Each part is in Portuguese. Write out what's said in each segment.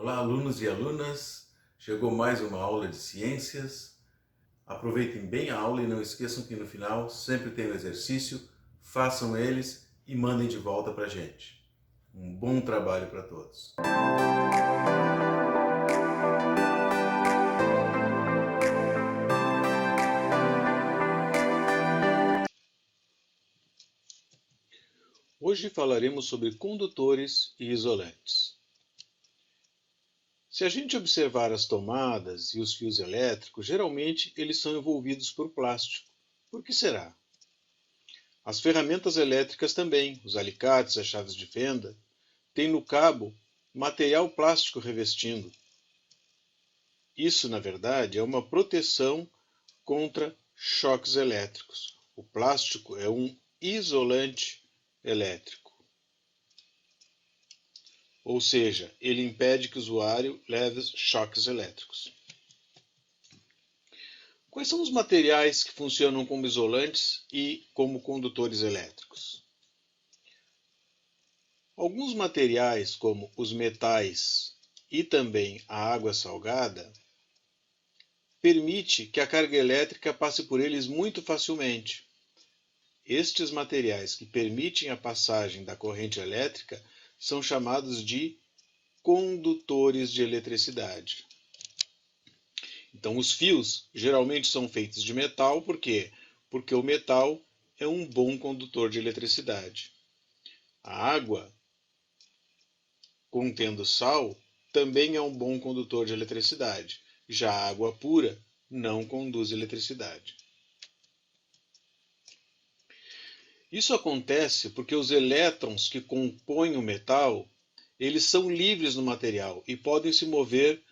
Olá, alunos e alunas! Chegou mais uma aula de ciências. Aproveitem bem a aula e não esqueçam que no final sempre tem um exercício. Façam eles e mandem de volta para a gente. Um bom trabalho para todos! Hoje falaremos sobre condutores e isolantes. Se a gente observar as tomadas e os fios elétricos, geralmente eles são envolvidos por plástico. Por que será? As ferramentas elétricas também, os alicates, as chaves de fenda, têm no cabo material plástico revestindo. Isso, na verdade, é uma proteção contra choques elétricos. O plástico é um isolante elétrico. Ou seja, ele impede que o usuário leve choques elétricos. Quais são os materiais que funcionam como isolantes e como condutores elétricos? Alguns materiais, como os metais e também a água salgada, permite que a carga elétrica passe por eles muito facilmente. Estes materiais que permitem a passagem da corrente elétrica são chamados de condutores de eletricidade. Então, os fios geralmente são feitos de metal, por quê? Porque o metal é um bom condutor de eletricidade. A água, contendo sal, também é um bom condutor de eletricidade. Já a água pura não conduz eletricidade. Isso acontece porque os elétrons que compõem o metal, eles são livres no material e podem se mover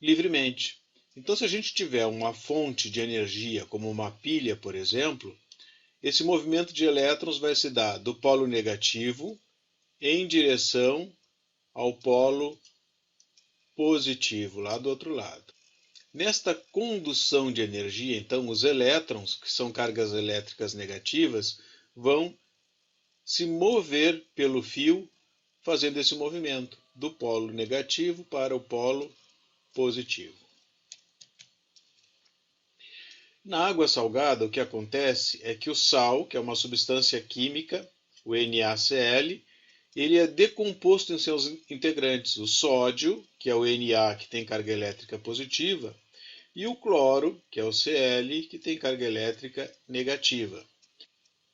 livremente. Então, se a gente tiver uma fonte de energia, como uma pilha, por exemplo, esse movimento de elétrons vai se dar do polo negativo em direção ao polo positivo, lá do outro lado. Nesta condução de energia, então, os elétrons, que são cargas elétricas negativas, vão se mover pelo fio, fazendo esse movimento do polo negativo para o polo positivo. Na água salgada, o que acontece é que o sal, que é uma substância química, o NaCl, ele é decomposto em seus integrantes. O sódio, que é o Na, que tem carga elétrica positiva, e o cloro, que é o Cl, que tem carga elétrica negativa.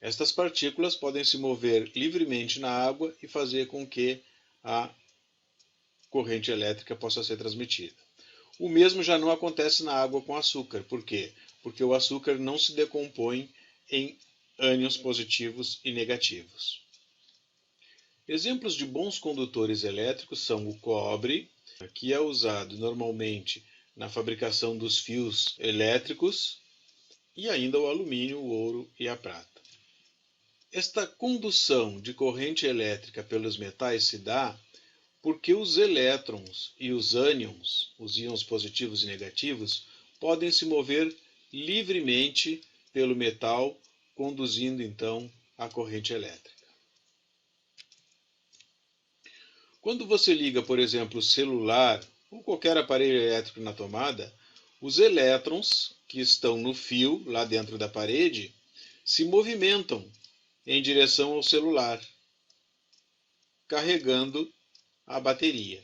Estas partículas podem se mover livremente na água e fazer com que a corrente elétrica possa ser transmitida. O mesmo já não acontece na água com açúcar. Por quê? Porque o açúcar não se decompõe em ânions positivos e negativos. Exemplos de bons condutores elétricos são o cobre, que é usado normalmente na fabricação dos fios elétricos, e ainda o alumínio, o ouro e a prata. Esta condução de corrente elétrica pelos metais se dá porque os elétrons e os ânions, os íons positivos e negativos, podem se mover livremente pelo metal, conduzindo então a corrente elétrica. Quando você liga, por exemplo, o celular ou qualquer aparelho elétrico na tomada, os elétrons que estão no fio, lá dentro da parede, se movimentam em direção ao celular, carregando a bateria.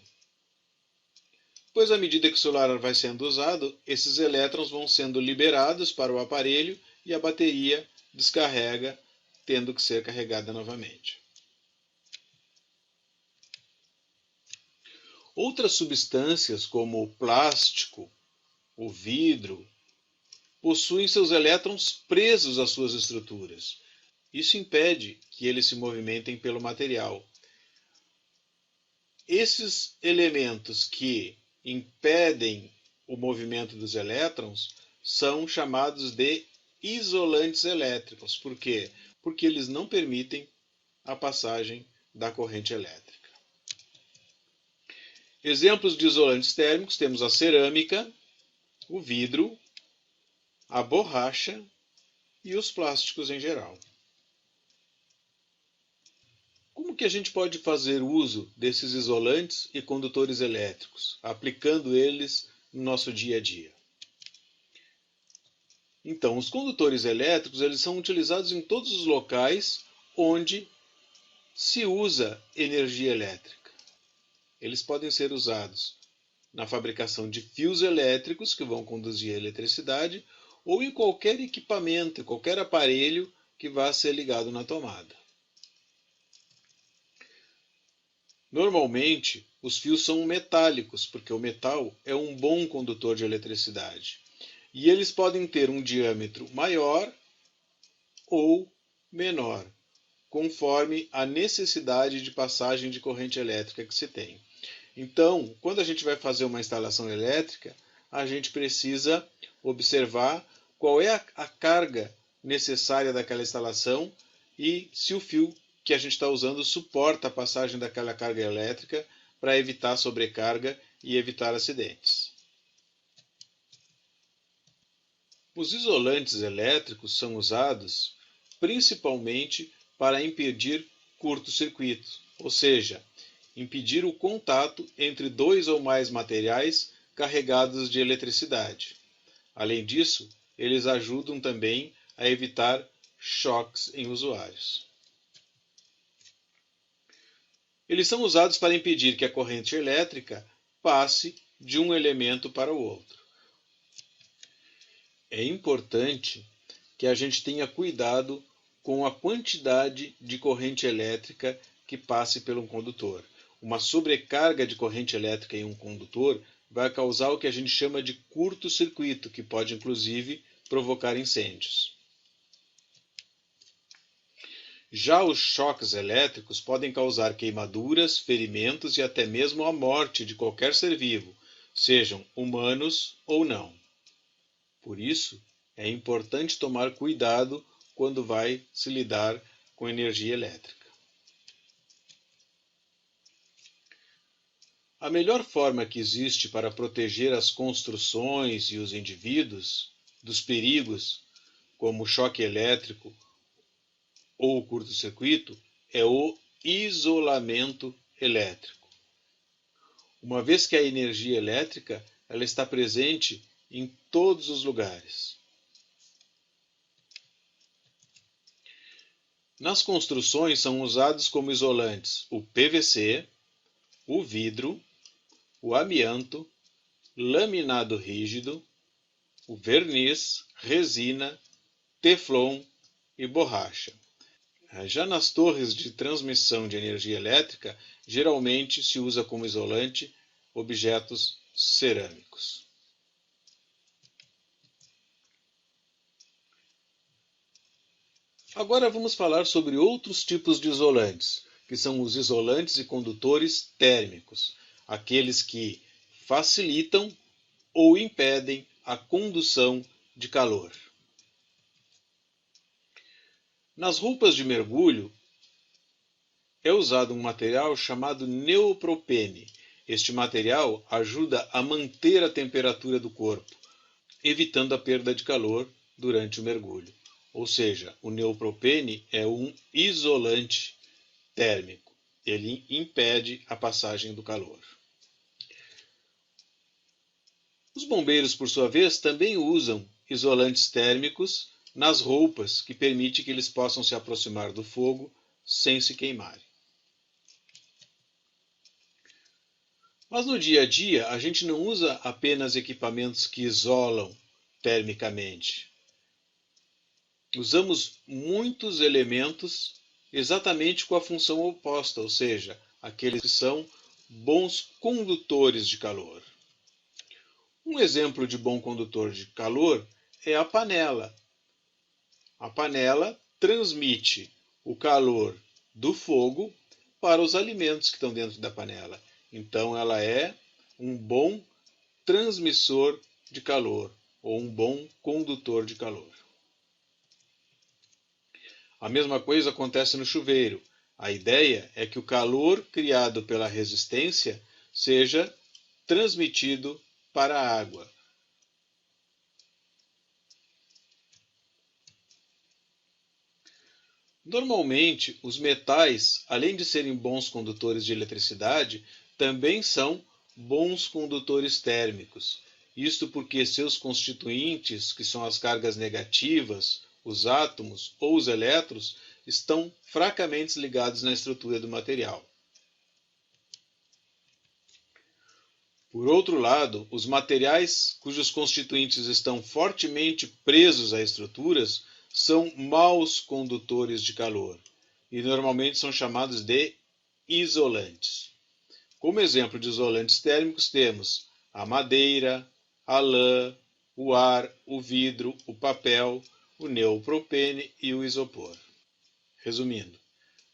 Pois à medida que o celular vai sendo usado, esses elétrons vão sendo liberados para o aparelho e a bateria descarrega, tendo que ser carregada novamente. Outras substâncias, como o plástico, o vidro, possuem seus elétrons presos às suas estruturas. Isso impede que eles se movimentem pelo material. Esses elementos que impedem o movimento dos elétrons são chamados de isolantes elétricos. Por quê? Porque eles não permitem a passagem da corrente elétrica. Exemplos de isolantes térmicos temos a cerâmica, o vidro, a borracha e os plásticos em geral. Como que a gente pode fazer uso desses isolantes e condutores elétricos, aplicando eles no nosso dia a dia? Então, os condutores elétricos eles são utilizados em todos os locais onde se usa energia elétrica. Eles podem ser usados na fabricação de fios elétricos que vão conduzir a eletricidade ou em qualquer equipamento, qualquer aparelho que vá ser ligado na tomada. Normalmente, os fios são metálicos, porque o metal é um bom condutor de eletricidade. E eles podem ter um diâmetro maior ou menor, conforme a necessidade de passagem de corrente elétrica que se tem. Então, quando a gente vai fazer uma instalação elétrica, a gente precisa observar qual é a carga necessária daquela instalação e se o fio que a gente está usando suporta a passagem daquela carga elétrica para evitar sobrecarga e evitar acidentes. Os isolantes elétricos são usados principalmente para impedir curto-circuito, ou seja, impedir o contato entre dois ou mais materiais carregados de eletricidade. Além disso, eles ajudam também a evitar choques em usuários. Eles são usados para impedir que a corrente elétrica passe de um elemento para o outro. É importante que a gente tenha cuidado com a quantidade de corrente elétrica que passe pelo condutor. Uma sobrecarga de corrente elétrica em um condutor vai causar o que a gente chama de curto-circuito, que pode inclusive provocar incêndios. Já os choques elétricos podem causar queimaduras, ferimentos e até mesmo a morte de qualquer ser vivo, sejam humanos ou não. Por isso, é importante tomar cuidado quando vai se lidar com energia elétrica. A melhor forma que existe para proteger as construções e os indivíduos dos perigos, como o choque elétrico ou o curto-circuito, é o isolamento elétrico. Uma vez que a energia elétrica ela está presente em todos os lugares. Nas construções são usados como isolantes o PVC, o vidro, o amianto, laminado rígido, o verniz, resina, teflon e borracha. Já nas torres de transmissão de energia elétrica, geralmente se usa como isolante objetos cerâmicos. Agora vamos falar sobre outros tipos de isolantes, que são os isolantes e condutores térmicos, aqueles que facilitam ou impedem a condução de calor. Nas roupas de mergulho é usado um material chamado neopropene. Este material ajuda a manter a temperatura do corpo, evitando a perda de calor durante o mergulho. Ou seja, o neopropene é um isolante térmico. Ele impede a passagem do calor. Os bombeiros, por sua vez, também usam isolantes térmicos nas roupas, que permite que eles possam se aproximar do fogo sem se queimarem. Mas no dia a dia, a gente não usa apenas equipamentos que isolam termicamente. Usamos muitos elementos exatamente com a função oposta, ou seja, aqueles que são bons condutores de calor. Um exemplo de bom condutor de calor é a panela. A panela transmite o calor do fogo para os alimentos que estão dentro da panela. Então ela é um bom transmissor de calor ou um bom condutor de calor. A mesma coisa acontece no chuveiro. A ideia é que o calor criado pela resistência seja transmitido para a água. Normalmente, os metais, além de serem bons condutores de eletricidade, também são bons condutores térmicos. Isto porque seus constituintes, que são as cargas negativas, os átomos ou os elétrons, estão fracamente ligados na estrutura do material. Por outro lado, os materiais cujos constituintes estão fortemente presos a estruturas são maus condutores de calor e normalmente são chamados de isolantes. Como exemplo de isolantes térmicos temos a madeira, a lã, o ar, o vidro, o papel, o neopropene e o isopor. Resumindo,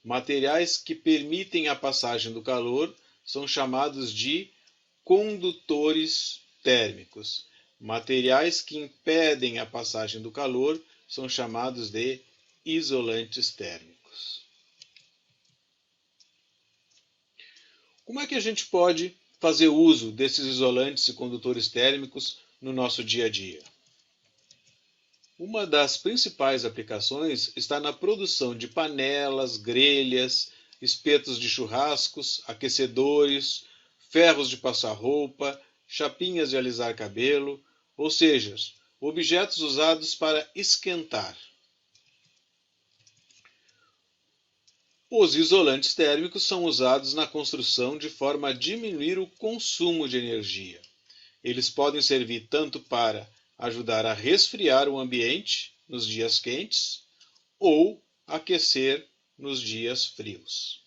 materiais que permitem a passagem do calor são chamados de condutores térmicos. Materiais que impedem a passagem do calor são chamados de isolantes térmicos. Como é que a gente pode fazer uso desses isolantes e condutores térmicos no nosso dia a dia? Uma das principais aplicações está na produção de panelas, grelhas, espetos de churrascos, aquecedores, ferros de passar roupa, chapinhas de alisar cabelo, ou seja, objetos usados para esquentar. Os isolantes térmicos são usados na construção de forma a diminuir o consumo de energia. Eles podem servir tanto para ajudar a resfriar o ambiente nos dias quentes ou aquecer nos dias frios.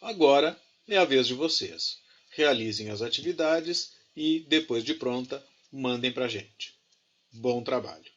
Agora é a vez de vocês. Realizem as atividades e, depois de pronta, mandem para a gente. Bom trabalho!